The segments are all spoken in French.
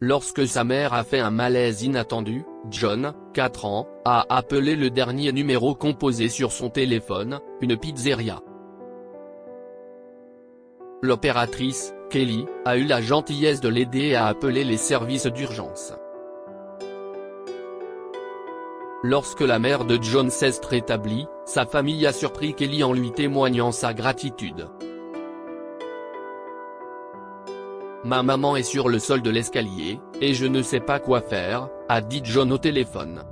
Lorsque sa mère a fait un malaise inattendu, John, 4 ans, a appelé le dernier numéro composé sur son téléphone, une pizzeria. L'opératrice, Kelly, a eu la gentillesse de l'aider et a appelé les services d'urgence. Lorsque la mère de John s'est rétablie, sa famille a surpris Kelly en lui témoignant sa gratitude. Ma maman est sur le sol de l'escalier, et je ne sais pas quoi faire, a dit John au téléphone.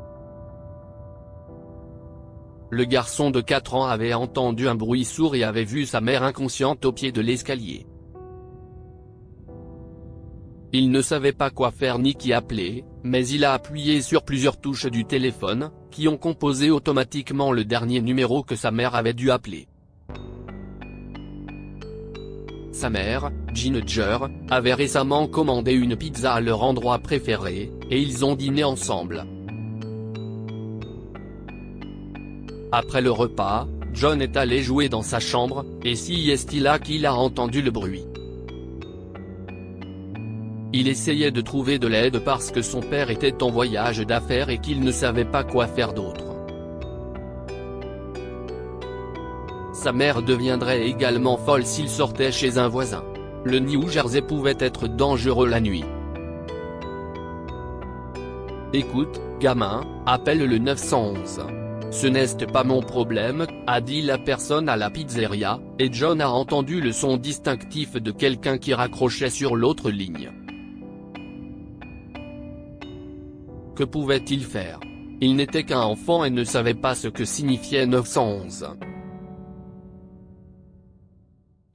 Le garçon de 4 ans avait entendu un bruit sourd et avait vu sa mère inconsciente au pied de l'escalier. Il ne savait pas quoi faire ni qui appeler, mais il a appuyé sur plusieurs touches du téléphone, qui ont composé automatiquement le dernier numéro que sa mère avait dû appeler. Sa mère, Ginger, avait récemment commandé une pizza à leur endroit préféré, et ils ont dîné ensemble. Après le repas, John est allé jouer dans sa chambre, et c'est là qu'il a entendu le bruit. Il essayait de trouver de l'aide parce que son père était en voyage d'affaires et qu'il ne savait pas quoi faire d'autre. Sa mère deviendrait également folle s'il sortait chez un voisin. Le New Jersey pouvait être dangereux la nuit. Écoute, gamin, appelle le 911. Ce n'est pas mon problème, a dit la personne à la pizzeria, et John a entendu le son distinctif de quelqu'un qui raccrochait sur l'autre ligne. Que pouvait-il faire? Il n'était qu'un enfant et ne savait pas ce que signifiait 911.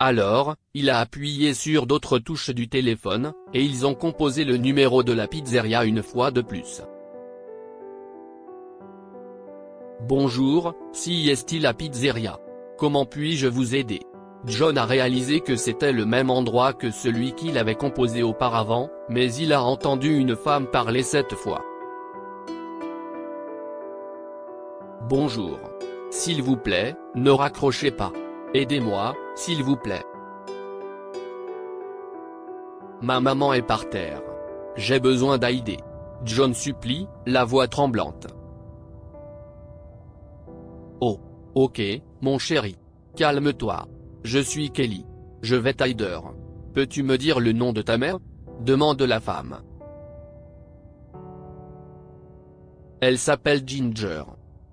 Alors, il a appuyé sur d'autres touches du téléphone, et ils ont composé le numéro de la pizzeria une fois de plus. Bonjour, c'est la pizzeria. Comment puis-je vous aider? John a réalisé que c'était le même endroit que celui qu'il avait composé auparavant, mais il a entendu une femme parler cette fois. Bonjour. S'il vous plaît, ne raccrochez pas. Aidez-moi, s'il vous plaît. Ma maman est par terre. J'ai besoin d'aider. John supplie, la voix tremblante. Oh. Ok, mon chéri. Calme-toi. Je suis Kelly. Je vais t'aider. Peux-tu me dire le nom de ta mère? Demande la femme. Elle s'appelle Ginger.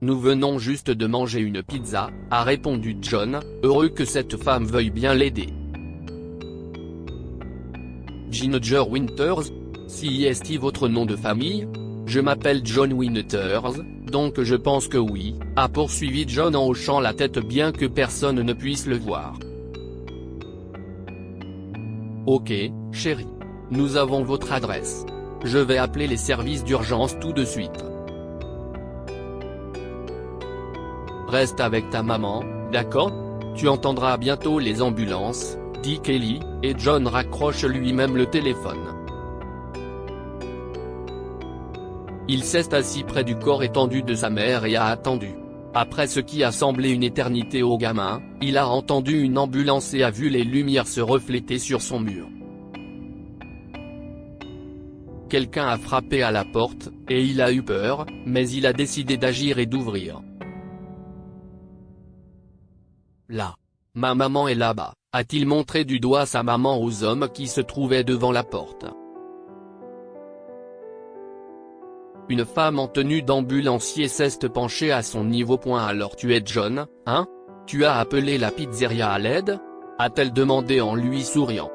Nous venons juste de manger une pizza, a répondu John, heureux que cette femme veuille bien l'aider. Ginger Winters? C'est votre nom de famille? Je m'appelle John Winters, donc je pense que oui, a poursuivi John en hochant la tête bien que personne ne puisse le voir. Ok, chérie. Nous avons votre adresse. Je vais appeler les services d'urgence tout de suite. Reste avec ta maman, d'accord? Tu entendras bientôt les ambulances, dit Kelly, et John raccroche lui-même le téléphone. Il s'est assis près du corps étendu de sa mère et a attendu. Après ce qui a semblé une éternité au gamin, il a entendu une ambulance et a vu les lumières se refléter sur son mur. Quelqu'un a frappé à la porte, et il a eu peur, mais il a décidé d'agir et d'ouvrir. Là. Ma maman est là-bas, a-t-il montré du doigt sa maman aux hommes qui se trouvaient devant la porte. Une femme en tenue d'ambulancier s'est penchée à son niveau. Alors tu es John, hein? Tu as appelé la pizzeria à l'aide? A-t-elle demandé en lui souriant.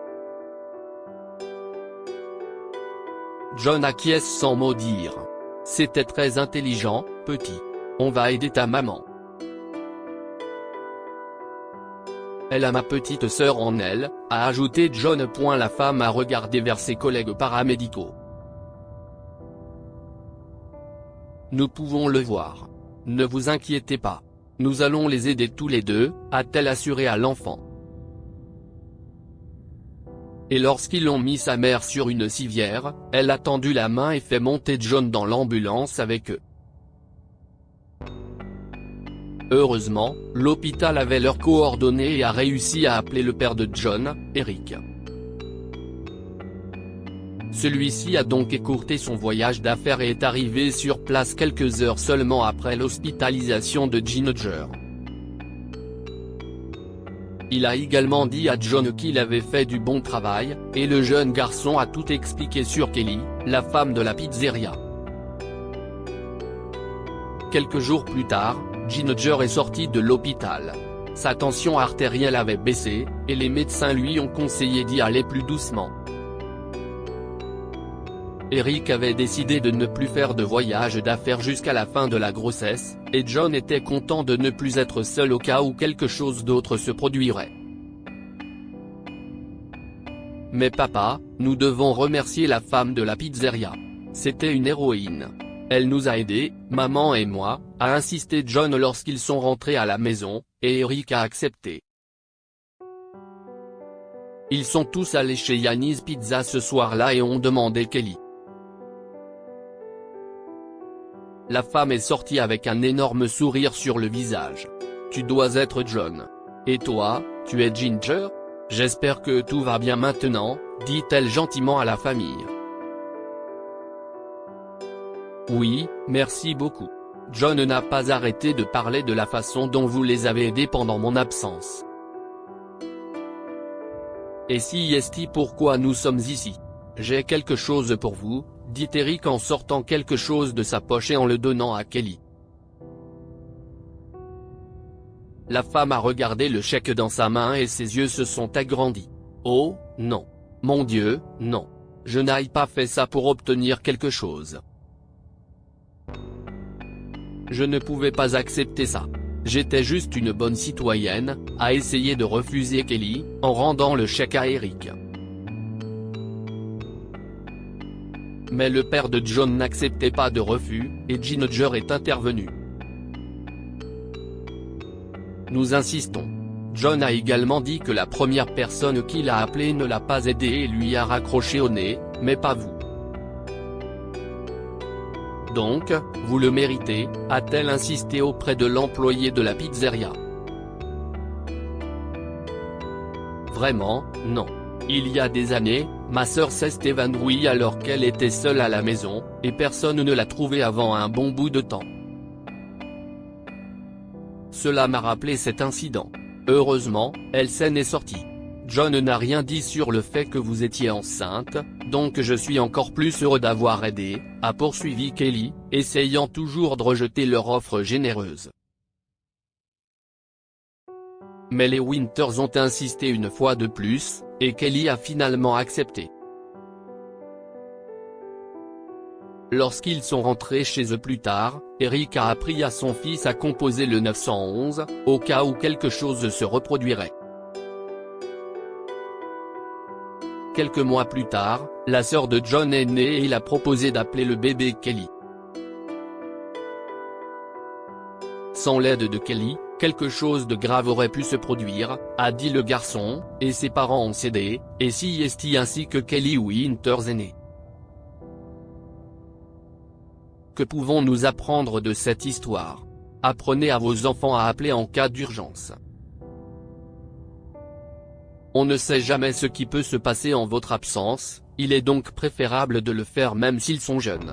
John acquiesce sans mot dire. C'était très intelligent, petit. On va aider ta maman. Elle a ma petite sœur en elle, a ajouté John. La femme a regardé vers ses collègues paramédicaux. Nous pouvons le voir. Ne vous inquiétez pas. Nous allons les aider tous les deux, a-t-elle assuré à l'enfant. Et lorsqu'ils ont mis sa mère sur une civière, elle a tendu la main et fait monter John dans l'ambulance avec eux. Heureusement, l'hôpital avait leurs coordonnées et a réussi à appeler le père de John, Eric. Celui-ci a donc écourté son voyage d'affaires et est arrivé sur place quelques heures seulement après l'hospitalisation de Ginger. Il a également dit à John qu'il avait fait du bon travail, et le jeune garçon a tout expliqué sur Kelly, la femme de la pizzeria. Quelques jours plus tard, Ginger est sorti de l'hôpital. Sa tension artérielle avait baissé, et les médecins lui ont conseillé d'y aller plus doucement. Eric avait décidé de ne plus faire de voyage d'affaires jusqu'à la fin de la grossesse, et John était content de ne plus être seul au cas où quelque chose d'autre se produirait. Mais papa, nous devons remercier la femme de la pizzeria. C'était une héroïne. Elle nous a aidés, maman et moi, a insisté John lorsqu'ils sont rentrés à la maison, et Eric a accepté. Ils sont tous allés chez Yanni's Pizza ce soir-là et ont demandé Kelly. La femme est sortie avec un énorme sourire sur le visage. Tu dois être John. Et toi, tu es Ginger? J'espère que tout va bien maintenant, dit-elle gentiment à la famille. Oui, merci beaucoup. John n'a pas arrêté de parler de la façon dont vous les avez aidés pendant mon absence. Et si est pourquoi nous sommes ici? J'ai quelque chose pour vous, dit Eric en sortant quelque chose de sa poche et en le donnant à Kelly. La femme a regardé le chèque dans sa main et ses yeux se sont agrandis. Oh, non. Mon Dieu, non. Je n'ai pas fait ça pour obtenir quelque chose. Je ne pouvais pas accepter ça. J'étais juste une bonne citoyenne, a essayé de refuser Kelly, en rendant le chèque à Eric. Mais le père de John n'acceptait pas de refus, et Ginger est intervenu. Nous insistons. John a également dit que la première personne qu'il a appelée ne l'a pas aidé et lui a raccroché au nez, mais pas vous. Donc, vous le méritez, a-t-elle insisté auprès de l'employé de la pizzeria. Vraiment, non. Il y a des années, ma sœur s'est évanouie alors qu'elle était seule à la maison, et personne ne l'a trouvée avant un bon bout de temps. Cela m'a rappelé cet incident. Heureusement, elle s'en est sortie. John n'a rien dit sur le fait que vous étiez enceinte, donc je suis encore plus heureux d'avoir aidé, a poursuivi Kelly, essayant toujours de rejeter leur offre généreuse. Mais les Winters ont insisté une fois de plus, et Kelly a finalement accepté. Lorsqu'ils sont rentrés chez eux plus tard, Eric a appris à son fils à composer le 911, au cas où quelque chose se reproduirait. Quelques mois plus tard, la sœur de John est née et il a proposé d'appeler le bébé Kelly. Sans l'aide de Kelly, quelque chose de grave aurait pu se produire, a dit le garçon, et ses parents ont cédé, et si est ainsi que Kelly Winters est née. Que pouvons-nous apprendre de cette histoire? Apprenez à vos enfants à appeler en cas d'urgence. On ne sait jamais ce qui peut se passer en votre absence, il est donc préférable de le faire même s'ils sont jeunes.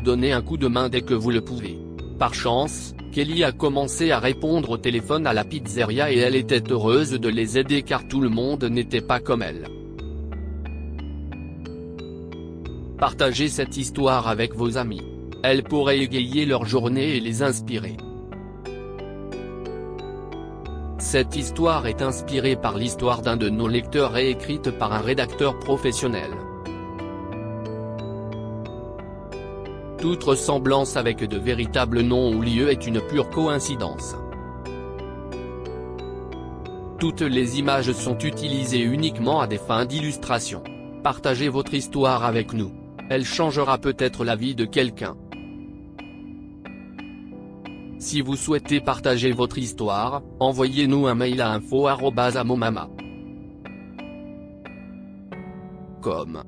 Donnez un coup de main dès que vous le pouvez. Par chance, Kelly a commencé à répondre au téléphone à la pizzeria et elle était heureuse de les aider car tout le monde n'était pas comme elle. Partagez cette histoire avec vos amis. Elle pourrait égayer leur journée et les inspirer. Cette histoire est inspirée par l'histoire d'un de nos lecteurs et écrite par un rédacteur professionnel. Toute ressemblance avec de véritables noms ou lieux est une pure coïncidence. Toutes les images sont utilisées uniquement à des fins d'illustration. Partagez votre histoire avec nous. Elle changera peut-être la vie de quelqu'un. Si vous souhaitez partager votre histoire, envoyez-nous un mail à info@amomama.com.